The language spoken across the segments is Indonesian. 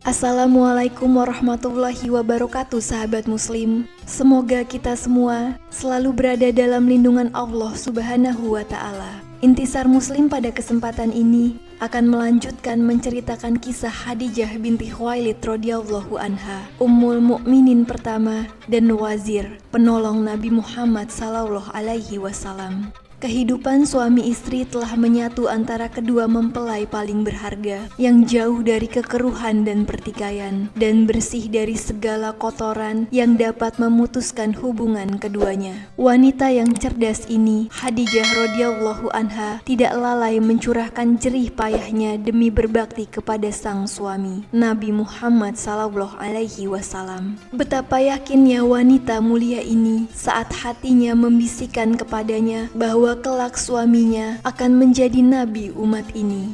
Assalamualaikum warahmatullahi wabarakatuh, sahabat muslim. Semoga kita semua selalu berada dalam lindungan Allah Subhanahu wa Ta'ala. Intisar Muslim pada kesempatan ini akan melanjutkan menceritakan kisah Khadijah binti Khuwailid radhiyallahu anha, Ummul Mukminin pertama dan wazir penolong Nabi Muhammad sallallahu alaihi wasallam. Kehidupan suami istri telah menyatu antara kedua mempelai paling berharga yang jauh dari kekeruhan dan pertikaian dan bersih dari segala kotoran yang dapat memutuskan hubungan keduanya. Wanita yang cerdas ini, Khadijah radhiyallahu anha, tidak lalai mencurahkan jerih payahnya demi berbakti kepada sang suami, Nabi Muhammad sallallahu alaihi wasallam. Betapa yakinnya wanita mulia ini saat hatinya membisikkan kepadanya bahwa kelak suaminya akan menjadi nabi umat ini.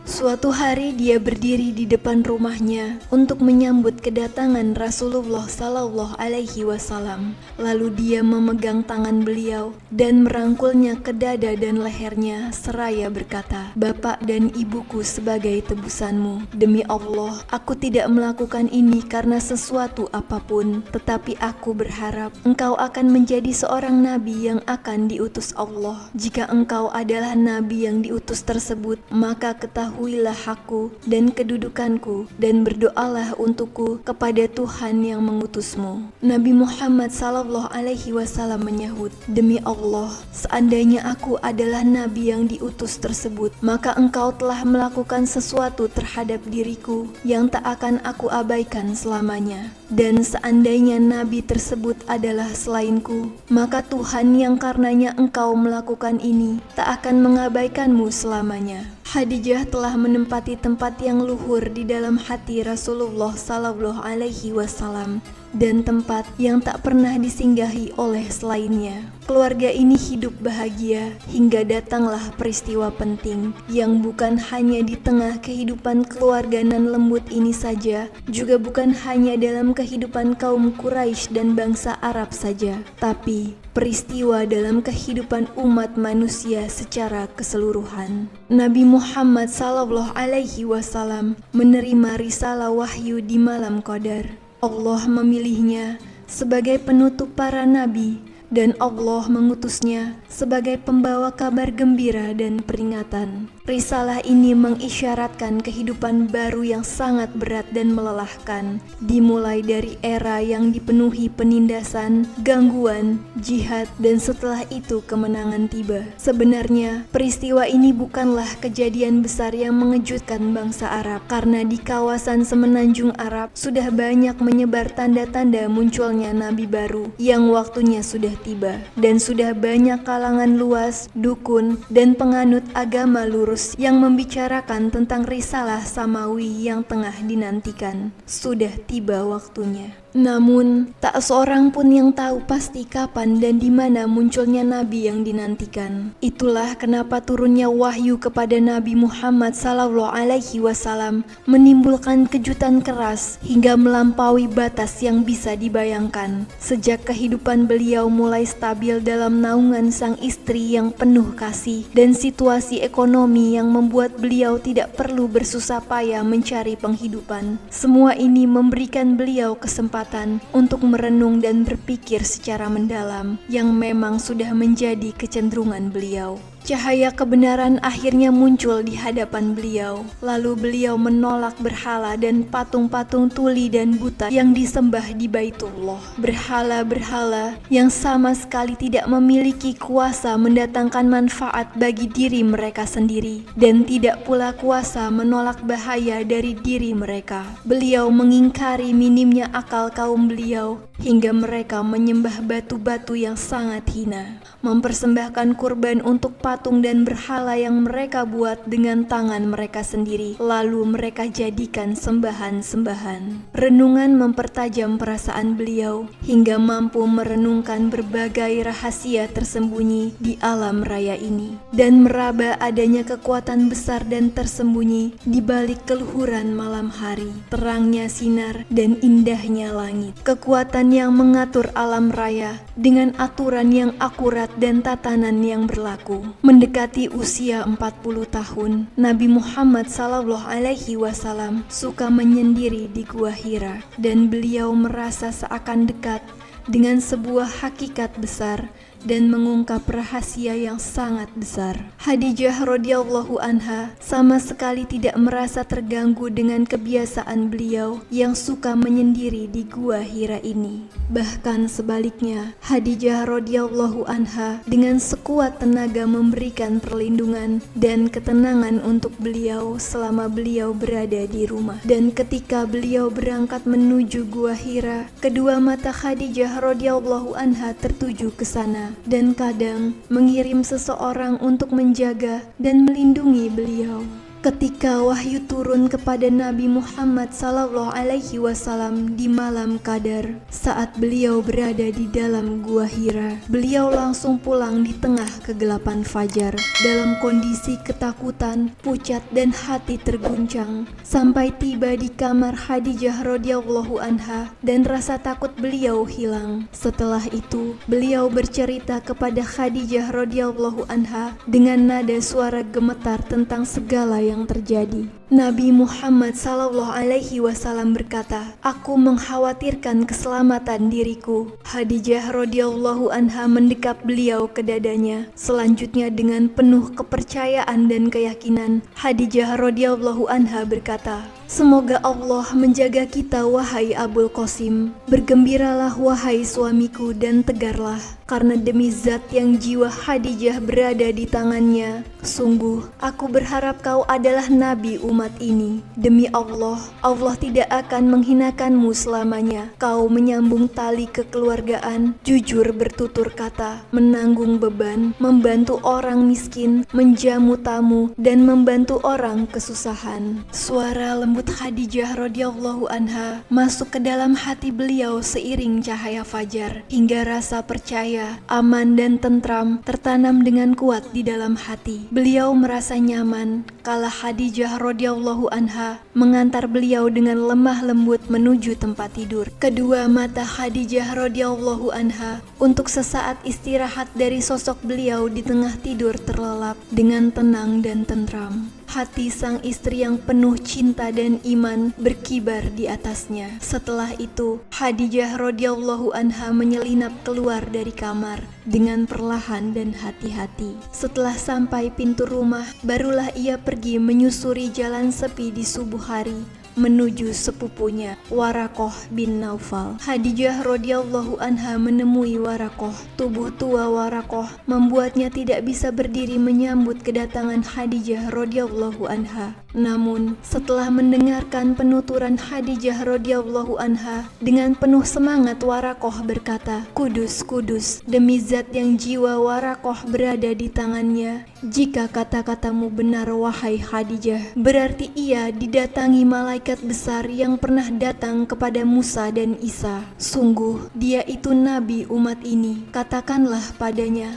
Suatu hari dia berdiri di depan rumahnya untuk menyambut kedatangan Rasulullah sallallahu alaihi wasallam. Lalu dia memegang tangan beliau dan merangkulnya ke dada dan lehernya seraya berkata, "Bapak dan ibuku sebagai tebusanmu, demi Allah, aku tidak melakukan ini karena sesuatu apapun, tetapi aku berharap engkau akan menjadi seorang nabi yang akan diutus Allah. Jika engkau adalah nabi yang diutus tersebut, maka ketahuilah hakku dan kedudukanku dan berdoalah untukku kepada Tuhan yang mengutusmu." Nabi Muhammad sallallahu alaihi wasallam menyahut, "Demi Allah, seandainya aku adalah nabi yang diutus tersebut, maka engkau telah melakukan sesuatu terhadap diriku yang tak akan aku abaikan selamanya. Dan seandainya nabi tersebut adalah selainku, maka Tuhan yang karenanya engkau melakukan ini tak akan mengabaikanmu selamanya." Khadijah telah menempati tempat yang luhur di dalam hati Rasulullah sallallahu alaihi wasallam dan tempat yang tak pernah disinggahi oleh selainnya. Keluarga ini hidup bahagia hingga datanglah peristiwa penting yang bukan hanya di tengah kehidupan keluarga nan lembut ini saja, juga bukan hanya dalam kehidupan kaum Quraisy dan bangsa Arab saja, tapi peristiwa dalam kehidupan umat manusia secara keseluruhan. Nabi Muhammad sallallahu alaihi wasallam menerima risalah wahyu di malam Qadar. Allah memilihnya sebagai penutup para nabi dan Allah mengutusnya sebagai pembawa kabar gembira dan peringatan. Risalah ini mengisyaratkan kehidupan baru yang sangat berat dan melelahkan, dimulai dari era yang dipenuhi penindasan, gangguan, jihad, dan setelah itu kemenangan tiba. Sebenarnya, peristiwa ini bukanlah kejadian besar yang mengejutkan bangsa Arab, karena di kawasan semenanjung Arab sudah banyak menyebar tanda-tanda munculnya nabi baru yang waktunya sudah tiba, dan sudah banyak kalangan luas, dukun, dan penganut agama lurus yang membicarakan tentang risalah samawi yang tengah dinantikan. Sudah tiba waktunya. Namun, tak seorang pun yang tahu pasti kapan dan di mana munculnya nabi yang dinantikan. Itulah kenapa turunnya wahyu kepada Nabi Muhammad sallallahu alaihi wasallam menimbulkan kejutan keras hingga melampaui batas yang bisa dibayangkan. Sejak kehidupan beliau mulai stabil dalam naungan sang istri yang penuh kasih dan situasi ekonomi yang membuat beliau tidak perlu bersusah payah mencari penghidupan. Semua ini memberikan beliau kesempatan untuk merenung dan berpikir secara mendalam yang memang sudah menjadi kecenderungan beliau. Cahaya kebenaran akhirnya muncul di hadapan beliau. Lalu beliau menolak berhala dan patung-patung tuli dan buta yang disembah di Baitullah. Berhala-berhala yang sama sekali tidak memiliki kuasa mendatangkan manfaat bagi diri mereka sendiri dan tidak pula kuasa menolak bahaya dari diri mereka. Beliau mengingkari minimnya akal kaum beliau hingga mereka menyembah batu-batu yang sangat hina, mempersembahkan kurban untuk patung dan berhala yang mereka buat dengan tangan mereka sendiri, lalu mereka jadikan sembahan-sembahan. Renungan mempertajam perasaan beliau hingga mampu merenungkan berbagai rahasia tersembunyi di alam raya ini dan meraba adanya kekuatan besar dan tersembunyi di balik keluhuran malam hari, terangnya sinar dan indahnya langit. Kekuatan yang mengatur alam raya dengan aturan yang akurat dan tatanan yang berlaku. Mendekati usia 40 tahun, Nabi Muhammad SAW suka menyendiri di Gua Hira dan beliau merasa seakan dekat dengan sebuah hakikat besar dan mengungkap rahasia yang sangat besar. Khadijah radhiyallahu anha sama sekali tidak merasa terganggu dengan kebiasaan beliau yang suka menyendiri di Gua Hira ini. Bahkan sebaliknya, Khadijah radhiyallahu anha dengan sekuat tenaga memberikan perlindungan dan ketenangan untuk beliau selama beliau berada di rumah. Dan ketika beliau berangkat menuju Gua Hira, kedua mata Khadijah radhiyallahu anha tertuju ke sana dan kadang mengirim seseorang untuk menjaga dan melindungi beliau. Ketika wahyu turun kepada Nabi Muhammad SAW di malam Qadar, saat beliau berada di dalam Gua Hira, beliau langsung pulang di tengah kegelapan fajar dalam kondisi ketakutan, pucat dan hati terguncang, sampai tiba di kamar Khadijah radhiyallahu anha dan rasa takut beliau hilang. Setelah itu, beliau bercerita kepada Khadijah radhiyallahu anha dengan nada suara gemetar tentang segala yang terjadi. Nabi Muhammad SAW berkata, "Aku mengkhawatirkan keselamatan diriku." Khadijah radhiyallahu anha mendekap beliau ke dadanya. Selanjutnya dengan penuh kepercayaan dan keyakinan, Khadijah radhiyallahu anha berkata, "Semoga Allah menjaga kita wahai Abul Qasim. Bergembiralah wahai suamiku dan tegarlah, karena demi zat yang jiwa Khadijah berada di tangannya, sungguh aku berharap kau adalah nabi umat ini. Demi Allah, Allah tidak akan menghinakanmu selamanya. Kau menyambung tali kekeluargaan, jujur bertutur kata, menanggung beban, membantu orang miskin, menjamu tamu, dan membantu orang kesusahan." Suara lembut Khadijah radhiyallahu anha masuk ke dalam hati beliau seiring cahaya fajar, hingga rasa percaya, aman dan tentram tertanam dengan kuat di dalam hati. Beliau merasa nyaman kala Khadijah radhiyallahu anha mengantar beliau dengan lemah lembut menuju tempat tidur. Kedua mata Khadijah radhiyallahu anha untuk sesaat istirahat dari sosok beliau di tengah tidur terlelap dengan tenang dan tentram. Hati sang istri yang penuh cinta dan iman berkibar di atasnya. Setelah itu, Khadijah radhiyallahu anha menyelinap keluar dari kamar dengan perlahan dan hati-hati. Setelah sampai pintu rumah, barulah ia pergi menyusuri jalan sepi di subuh hari menuju sepupunya Waraqah bin Naufal. Khadijah radhiyallahu anha menemui Waraqah. Tubuh tua Waraqah membuatnya tidak bisa berdiri menyambut kedatangan Khadijah radhiyallahu anha. Namun, setelah mendengarkan penuturan Khadijah radhiyallahu anha, dengan penuh semangat Waraqah berkata, "Kudus, kudus, demi zat yang jiwa Waraqah berada di tangannya. Jika kata-katamu benar wahai Khadijah, berarti ia didatangi malaikat besar yang pernah datang kepada Musa dan Isa. Sungguh, dia itu nabi umat ini. Katakanlah padanya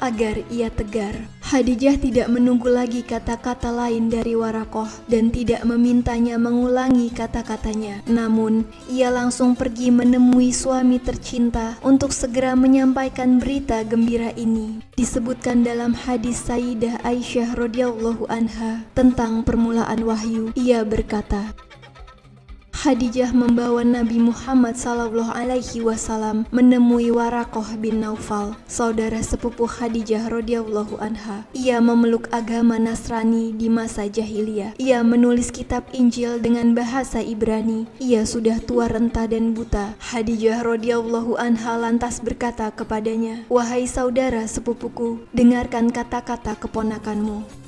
agar ia tegar." Khadijah tidak menunggu lagi kata-kata lain dari Waraqah dan tidak memintanya mengulangi kata-katanya. Namun, ia langsung pergi menemui suami tercinta untuk segera menyampaikan berita gembira ini. Disebutkan dalam hadis Sayyidah Aisyah radhiyallahu anha tentang permulaan wahyu. Ia berkata, Khadijah membawa Nabi Muhammad SAW menemui Waraqah bin Naufal, saudara sepupu Khadijah radhiyallahu anha. Ia memeluk agama Nasrani di masa jahiliyah. Ia menulis kitab Injil dengan bahasa Ibrani. Ia sudah tua renta dan buta. Khadijah radhiyallahu anha lantas berkata kepadanya, "Wahai saudara sepupuku, dengarkan kata-kata keponakanmu."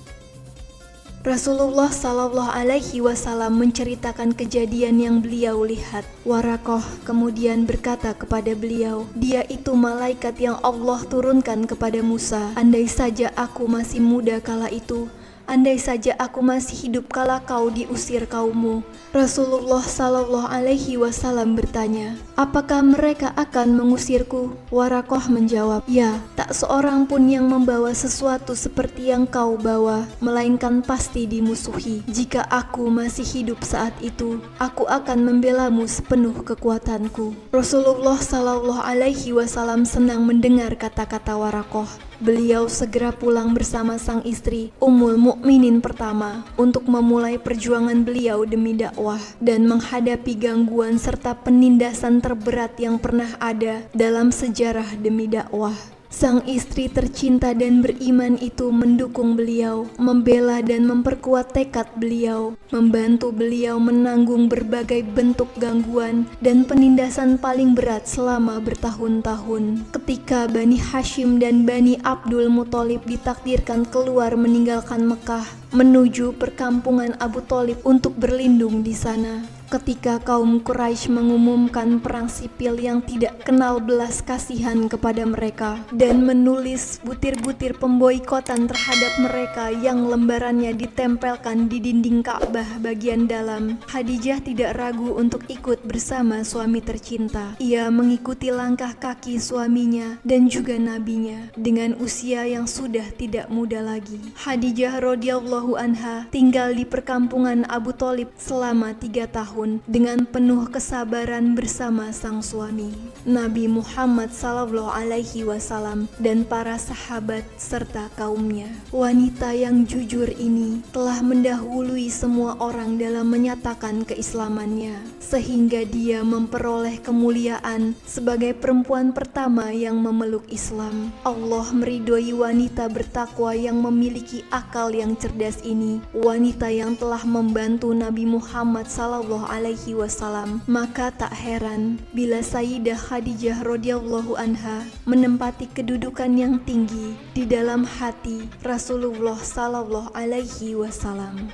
Rasulullah Shallallahu Alaihi Wasallam menceritakan kejadian yang beliau lihat. Warakoh kemudian berkata kepada beliau, "Dia itu malaikat yang Allah turunkan kepada Musa. Andai saja aku masih muda kala itu, andai saja aku masih hidup kala kau diusir kaummu." Rasulullah Shallallahu Alaihi Wasallam bertanya, "Apakah mereka akan mengusirku?" Warakoh menjawab, "Ya, tak seorang pun yang membawa sesuatu seperti yang kau bawa, melainkan pasti dimusuhi. Jika aku masih hidup saat itu, aku akan membelamu sepenuh kekuatanku." Rasulullah Shallallahu Alaihi Wasallam senang mendengar kata-kata Warakoh. Beliau segera pulang bersama sang istri, Ummul Mukminin pertama, untuk memulai perjuangan beliau demi dakwah dan menghadapi gangguan serta penindasan terberat yang pernah ada dalam sejarah demi dakwah. Sang istri tercinta dan beriman itu mendukung beliau, membela dan memperkuat tekad beliau, membantu beliau menanggung berbagai bentuk gangguan dan penindasan paling berat selama bertahun-tahun. Ketika Bani Hashim dan Bani Abdul Muthalib ditakdirkan keluar meninggalkan Mekah menuju perkampungan Abu Thalib untuk berlindung di sana. Ketika kaum Quraisy mengumumkan perang sipil yang tidak kenal belas kasihan kepada mereka dan menulis butir-butir pemboikotan terhadap mereka yang lembarannya ditempelkan di dinding Ka'bah bagian dalam, Khadijah tidak ragu untuk ikut bersama suami tercinta. Ia mengikuti langkah kaki suaminya dan juga nabinya dengan usia yang sudah tidak muda lagi. Khadijah radhiyallahu anha tinggal di perkampungan Abu Thalib selama 3 tahun dengan penuh kesabaran bersama sang suami, Nabi Muhammad Sallallahu Alaihi Wasallam, dan para sahabat serta kaumnya. Wanita yang jujur ini telah mendahului semua orang dalam menyatakan keislamannya, sehingga dia memperoleh kemuliaan sebagai perempuan pertama yang memeluk Islam. Allah meridhoi wanita bertakwa yang memiliki akal yang cerdas ini, wanita yang telah membantu Nabi Muhammad Sallallahu Alaihi Wasallam. Maka tak heran bila Sayyidah Khadijah radhiyallahu anha menempati kedudukan yang tinggi di dalam hati Rasulullah Sallallahu Alaihi Wasallam.